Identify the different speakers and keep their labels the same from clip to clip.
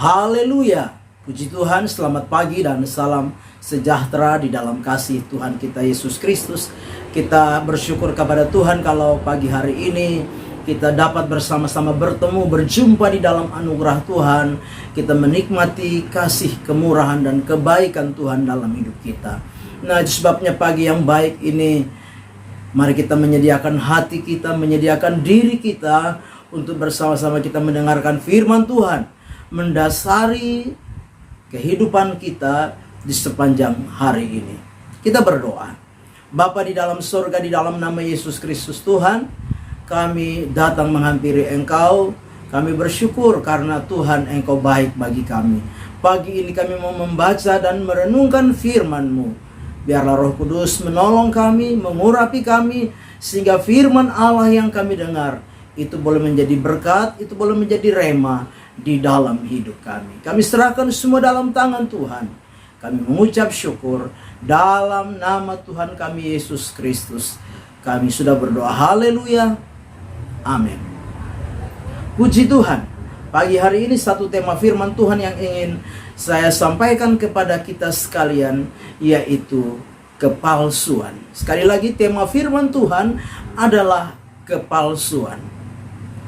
Speaker 1: Haleluya. Puji Tuhan, selamat pagi dan salam sejahtera di dalam kasih Tuhan kita Yesus Kristus. Kita bersyukur kepada Tuhan kalau pagi hari ini kita dapat bersama-sama bertemu, berjumpa di dalam anugerah Tuhan. Kita menikmati kasih, kemurahan, dan kebaikan Tuhan dalam hidup kita. Nah, itu sebabnya pagi yang baik ini, mari kita menyediakan hati kita, menyediakan diri kita untuk bersama-sama kita mendengarkan firman Tuhan, mendasari kehidupan kita di sepanjang hari ini. Kita berdoa. Bapa di dalam surga, di dalam nama Yesus Kristus Tuhan, kami datang menghampiri Engkau. Kami bersyukur karena Tuhan Engkau baik bagi kami. Pagi ini kami mau membaca dan merenungkan firman-Mu. Biarlah Roh Kudus menolong kami, mengurapi kami, sehingga firman Allah yang kami dengar itu boleh menjadi berkat, itu boleh menjadi rema di dalam hidup kami. Kami serahkan semua dalam tangan Tuhan. Kami mengucap syukur dalam nama Tuhan kami Yesus Kristus. Kami sudah berdoa. Haleluya. Amin. Puji Tuhan. Pagi hari ini satu tema firman Tuhan yang ingin saya sampaikan kepada kita sekalian, yaitu kepalsuan. Sekali lagi, tema firman Tuhan adalah kepalsuan.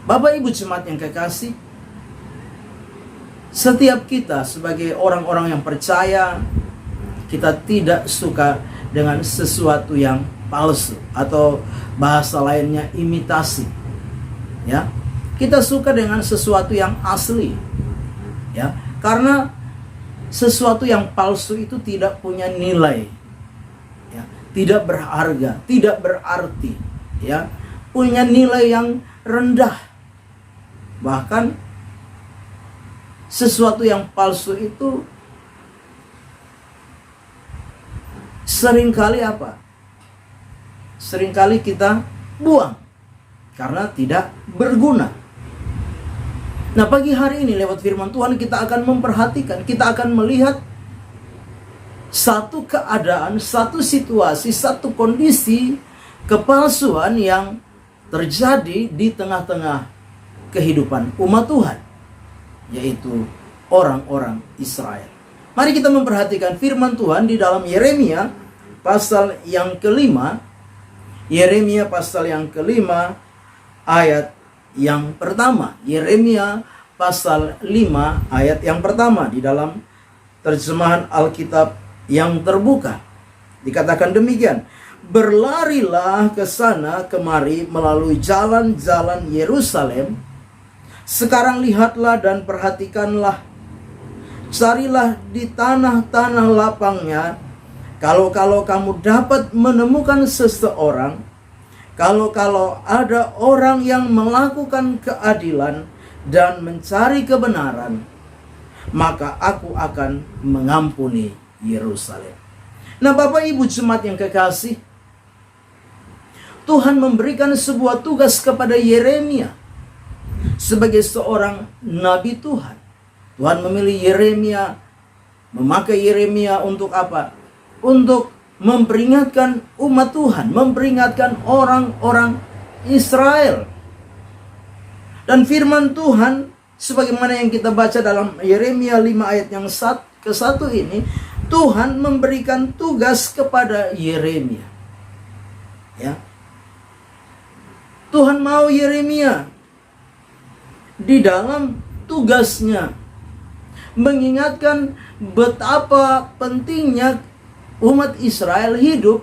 Speaker 1: Bapak Ibu jemaat yang kekasih, setiap kita sebagai orang-orang yang percaya, kita tidak suka dengan sesuatu yang palsu, atau bahasa lainnya imitasi. Ya, kita suka dengan sesuatu yang asli. Ya, karena sesuatu yang palsu itu tidak punya nilai. Ya, tidak berharga, tidak berarti. Ya, punya nilai yang rendah. Bahkan sesuatu yang palsu itu seringkali apa? Seringkali kita buang karena tidak berguna. Nah, pagi hari ini lewat firman Tuhan kita akan memperhatikan, kita akan melihat satu keadaan, satu situasi, satu kondisi kepalsuan yang terjadi di tengah-tengah kehidupan umat Tuhan, yaitu orang-orang Israel. Mari kita memperhatikan firman Tuhan di dalam Yeremia pasal yang kelima. Yeremia pasal yang kelima ayat yang pertama. Yeremia pasal 5 ayat yang pertama di dalam terjemahan Alkitab yang terbuka. Dikatakan demikian: berlarilah ke sana kemari melalui jalan-jalan Yerusalem. Sekarang lihatlah dan perhatikanlah. Carilah di tanah-tanah lapangnya. Kalau kamu dapat menemukan seseorang, kalau ada orang yang melakukan keadilan dan mencari kebenaran, maka aku akan mengampuni Yerusalem. Nah, Bapak Ibu jemaat yang kekasih, Tuhan memberikan sebuah tugas kepada Yeremia sebagai seorang nabi Tuhan. Tuhan memilih Yeremia, memakai Yeremia untuk apa? Untuk memperingatkan umat Tuhan, memperingatkan orang-orang Israel. Dan firman Tuhan sebagaimana yang kita baca dalam Yeremia 5 ayat yang ke-1 ini, Tuhan memberikan tugas kepada Yeremia. Ya. Tuhan mau Yeremia di dalam tugasnya mengingatkan betapa pentingnya umat Israel hidup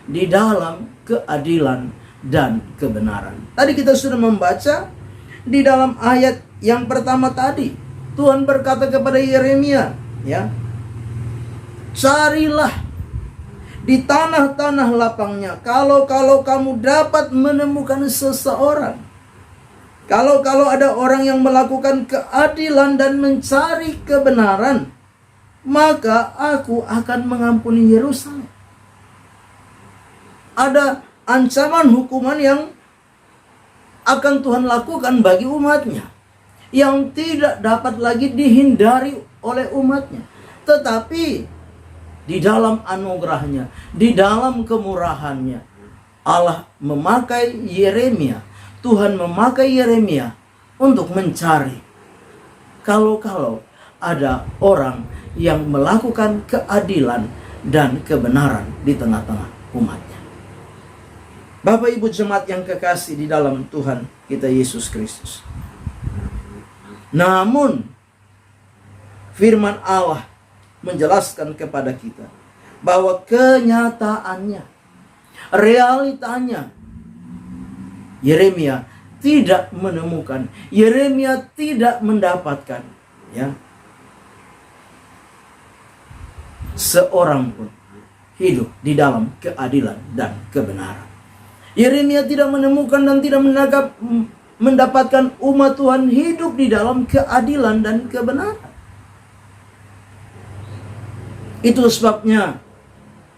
Speaker 1: di dalam keadilan dan kebenaran. Tadi kita sudah membaca di dalam ayat yang pertama tadi, Tuhan berkata kepada Yeremia, ya, carilah di tanah-tanah lapangnya. Kalau kamu dapat menemukan seseorang, kalau ada orang yang melakukan keadilan dan mencari kebenaran, maka aku akan mengampuni Yerusalem. Ada ancaman hukuman yang akan Tuhan lakukan bagi umatnya, yang tidak dapat lagi dihindari oleh umatnya. Tetapi di dalam anugerahnya, di dalam kemurahannya, Allah memakai Yeremia. Tuhan memakai Yeremia untuk mencari. Kalau ada orang yang melakukan keadilan dan kebenaran di tengah-tengah umatnya. Bapak Ibu jemaat yang kekasih di dalam Tuhan kita Yesus Kristus. Namun firman Allah menjelaskan kepada kita bahwa kenyataannya, realitanya, Yeremia tidak menemukan, Yeremia tidak mendapatkan, ya, seorang pun hidup di dalam keadilan dan kebenaran. Yeremia tidak menemukan dan tidak mendapatkan umat Tuhan hidup di dalam keadilan dan kebenaran. Itu sebabnya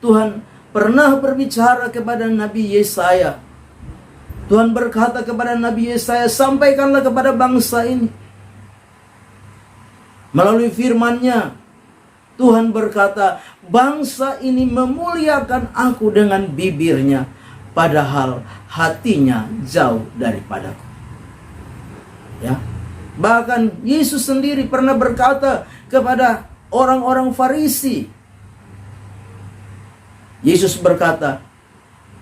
Speaker 1: Tuhan pernah berbicara kepada Nabi Yesaya. Tuhan berkata kepada Nabi Yesaya, sampaikanlah kepada bangsa ini. Melalui firman-Nya, Tuhan berkata, bangsa ini memuliakan aku dengan bibirnya, padahal hatinya jauh daripadaku. Ya. Bahkan Yesus sendiri pernah berkata kepada orang-orang Farisi. Yesus berkata,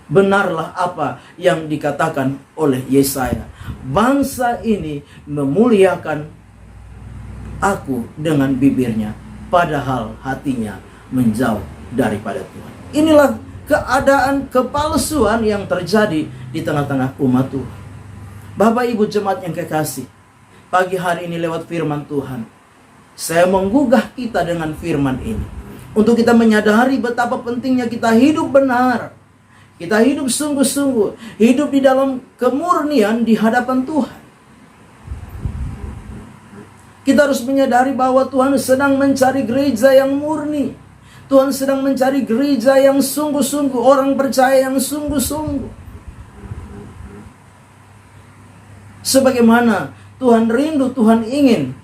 Speaker 1: benarlah apa yang dikatakan oleh Yesaya. Bangsa ini memuliakan aku dengan bibirnya, padahal hatinya menjauh daripada Tuhan. Inilah keadaan kepalsuan yang terjadi di tengah-tengah umat Tuhan. Bapak Ibu jemaat yang kekasih, pagi hari ini lewat firman Tuhan, saya menggugah kita dengan firman ini untuk kita menyadari betapa pentingnya kita hidup benar, kita hidup sungguh-sungguh, hidup di dalam kemurnian di hadapan Tuhan. Kita harus menyadari bahwa Tuhan sedang mencari gereja yang murni. Tuhan sedang mencari gereja yang sungguh-sungguh, orang percaya yang sungguh-sungguh. Sebagaimana Tuhan rindu, Tuhan ingin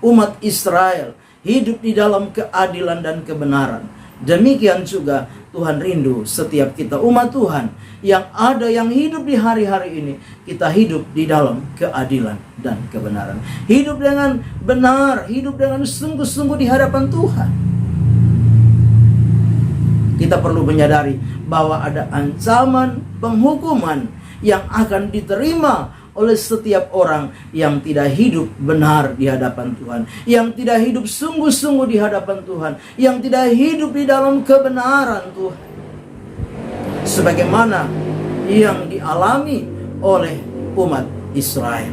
Speaker 1: umat Israel hidup di dalam keadilan dan kebenaran. Demikian juga Tuhan rindu setiap kita umat Tuhan yang ada, yang hidup di hari-hari ini, kita hidup di dalam keadilan dan kebenaran. Hidup dengan benar, hidup dengan sungguh-sungguh di hadapan Tuhan. Kita perlu menyadari bahwa ada ancaman penghukuman yang akan diterima oleh setiap orang yang tidak hidup benar di hadapan Tuhan, yang tidak hidup sungguh-sungguh di hadapan Tuhan, yang tidak hidup di dalam kebenaran Tuhan, sebagaimana yang dialami oleh umat Israel.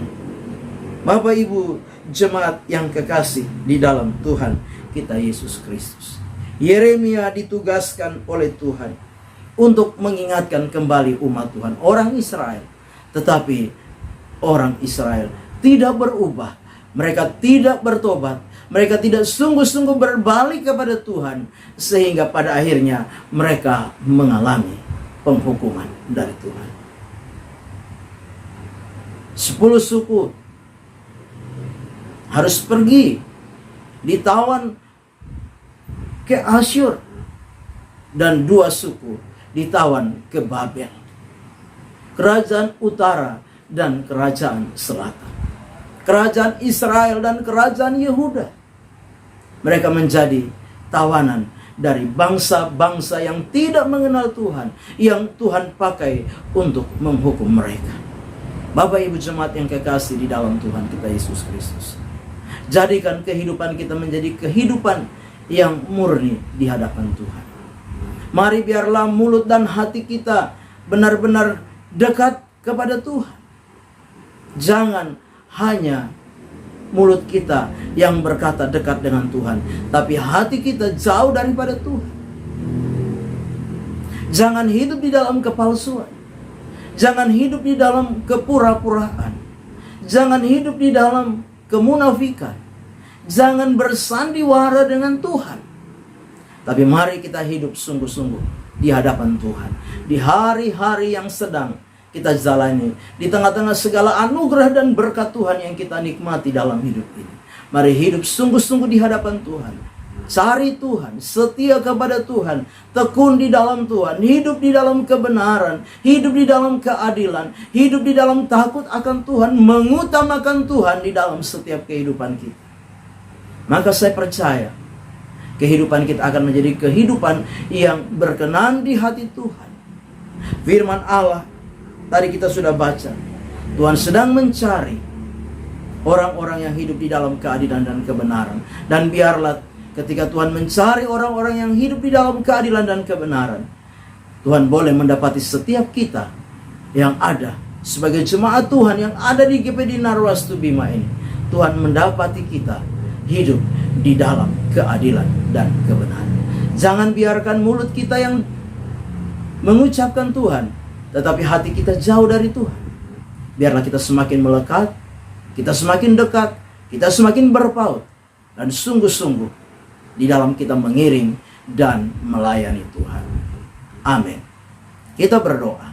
Speaker 1: Bapak Ibu jemaat yang kekasih di dalam Tuhan kita Yesus Kristus, Yeremia ditugaskan oleh Tuhan untuk mengingatkan kembali umat Tuhan, orang Israel. Tetapi orang Israel tidak berubah, mereka tidak bertobat, mereka tidak sungguh-sungguh berbalik kepada Tuhan, sehingga pada akhirnya mereka mengalami penghukuman dari Tuhan. 10 suku harus pergi, ditawan ke Asyur, dan 2 suku ditawan ke Babel, kerajaan utara dan kerajaan selatan, kerajaan Israel dan kerajaan Yehuda. Mereka menjadi tawanan dari bangsa-bangsa yang tidak mengenal Tuhan, yang Tuhan pakai untuk menghukum mereka. Bapak Ibu jemaat yang kekasih di dalam Tuhan kita Yesus Kristus, jadikan kehidupan kita menjadi kehidupan yang murni di hadapan Tuhan. Mari biarlah mulut dan hati kita benar-benar dekat kepada Tuhan. Jangan hanya mulut kita yang berkata dekat dengan Tuhan, tapi hati kita jauh daripada Tuhan. Jangan hidup di dalam kepalsuan. Jangan hidup di dalam kepura-puraan. Jangan hidup di dalam kemunafikan. Jangan bersandiwara dengan Tuhan. Tapi mari kita hidup sungguh-sungguh di hadapan Tuhan, di hari-hari yang sedang kita jalani, di tengah-tengah segala anugerah dan berkat Tuhan yang kita nikmati dalam hidup ini. Mari hidup sungguh-sungguh di hadapan Tuhan. Cari Tuhan, setia kepada Tuhan, tekun di dalam Tuhan, hidup di dalam kebenaran, hidup di dalam keadilan, hidup di dalam takut akan Tuhan, mengutamakan Tuhan di dalam setiap kehidupan kita. Maka saya percaya kehidupan kita akan menjadi kehidupan yang berkenan di hati Tuhan. Firman Allah tadi kita sudah baca, Tuhan sedang mencari orang-orang yang hidup di dalam keadilan dan kebenaran. Dan biarlah ketika Tuhan mencari orang-orang yang hidup di dalam keadilan dan kebenaran, Tuhan boleh mendapati setiap kita yang ada sebagai jemaat Tuhan yang ada di GPD Narwastu Bima ini. Tuhan mendapati kita hidup di dalam keadilan dan kebenaran. Jangan biarkan mulut kita yang mengucapkan Tuhan, tetapi hati kita jauh dari Tuhan. Biarlah kita semakin melekat, kita semakin dekat, kita semakin berpaut, dan sungguh-sungguh di dalam kita mengiring dan melayani Tuhan. Amin. Kita berdoa.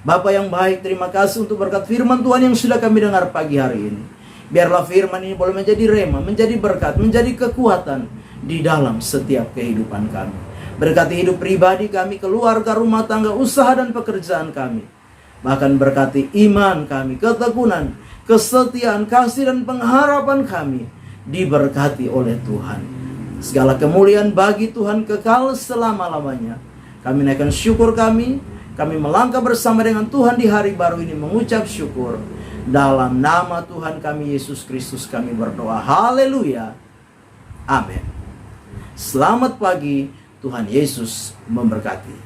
Speaker 1: Bapa yang baik, terima kasih untuk berkat firman Tuhan yang sudah kami dengar pagi hari ini. Biarlah firman ini boleh menjadi rema, menjadi berkat, menjadi kekuatan di dalam setiap kehidupan kami. Berkati hidup pribadi kami, keluarga, rumah tangga, usaha dan pekerjaan kami. Bahkan berkati iman kami, ketekunan, kesetiaan, kasih dan pengharapan kami diberkati oleh Tuhan. Segala kemuliaan bagi Tuhan kekal selama-lamanya. Kami naikkan syukur kami melangkah bersama dengan Tuhan di hari baru ini mengucap syukur. Dalam nama Tuhan kami Yesus Kristus kami berdoa. Haleluya. Amin. Selamat pagi, Tuhan Yesus memberkati.